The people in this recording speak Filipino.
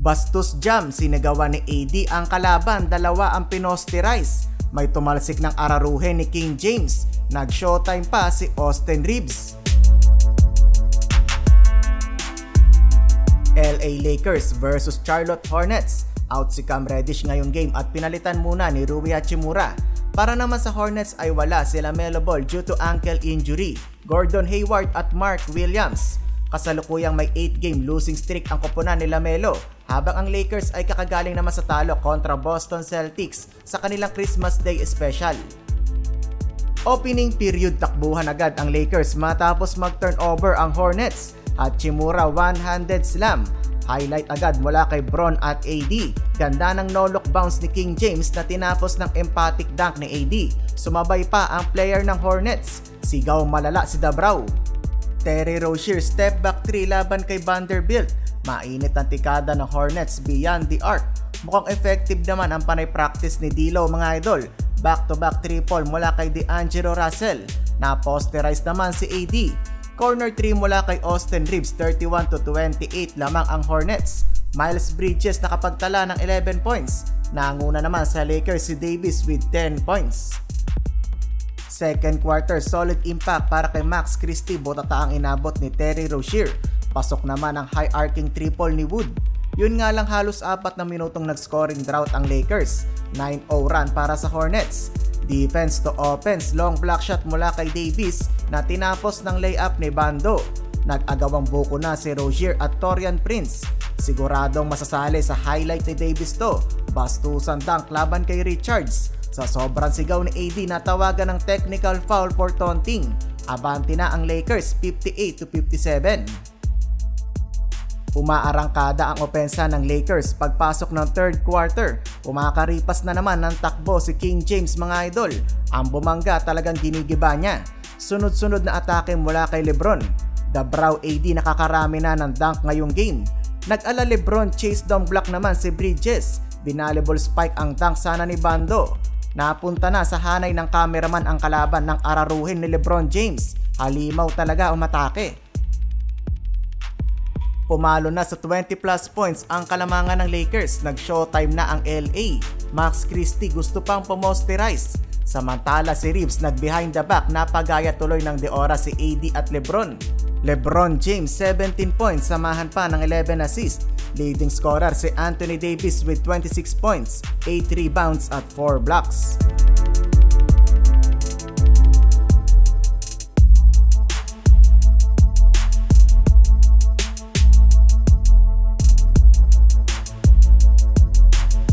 Bastos jam, sinagawa ni AD ang kalaban, dalawa ang pinosterize. May tumalsik ng araruhin ni King James, nag-showtime pa si Austin Reeves. LA Lakers versus Charlotte Hornets. Out si Cam Reddish ngayong game at pinalitan muna ni Rui Hachimura. Para naman sa Hornets ay wala si LaMelo Ball due to ankle injury, Gordon Hayward at Mark Williams. Kasalukuyang may 8-game losing streak ang koponan ni LaMelo, habang ang Lakers ay kakagaling naman sa talo kontra Boston Celtics sa kanilang Christmas Day special. Opening period, takbuhan agad ang Lakers matapos mag-turnover ang Hornets. Hachimura one-handed slam. Highlight agad mula kay Bron at AD. Ganda ng no-look bounce ni King James na tinapos ng emphatic dunk ni AD. Sumabay pa ang player ng Hornets. Sigaw malala si Dabrao. Terry Rozier step back 3 laban kay Vanderbilt. Mainit ang tikada ng Hornets beyond the arc. Mukhang effective naman ang panay practice ni D'Lo mga idol. Back-to-back triple mula kay D'Angelo Russell. Na-posterize naman si AD. Corner 3 mula kay Austin Reeves, 31-28 lamang ang Hornets. Miles Bridges nakapagtala ng 11 points. Nanguna naman sa Lakers si Davis with 10 points. Second quarter, solid impact para kay Max Christie, botata ang inabot ni Terry Rozier. Pasok naman ang high arcing triple ni Wood. Yun nga lang halos 4 na minutong nag-scoring drought ang Lakers. 9-0 run para sa Hornets. Defense to offense, long block shot mula kay Davis na tinapos ng layup ni Bando. Nag-agawang buko na si Rozier at Taurean Prince. Siguradong masasali sa highlight ni Davis to. Bastusan dunk laban kay Richards. Sa sobrang sigaw ni AD, natawagan ng technical foul for taunting. Abante na ang Lakers 58-57. Umaarangkada ang opensa ng Lakers pagpasok ng third quarter. Umakaripas na naman ng takbo si King James mga idol. Ang bumangga talagang ginigiba niya. Sunod-sunod na atake mula kay LeBron. Dabrao AD nakakarami na ng dunk ngayong game. Nag-ala LeBron, chase down block naman si Bridges. Binalibol spike ang dunk sana ni Bando. Napunta na sa hanay ng cameraman ang kalaban ng araruhin ni LeBron James. Halimaw talaga umatake. Pumalo na sa 20 plus points ang kalamangan ng Lakers. Nag-showtime na ang LA. Max Christie gusto pang pomosterize. Samantala si Reeves nag-behind the back, napagaya tuloy ng de oras si AD at LeBron. LeBron James 17 points, samahan pa ng 11 assists. Leading scorer si Anthony Davis with 26 points, 8 rebounds at 4 blocks.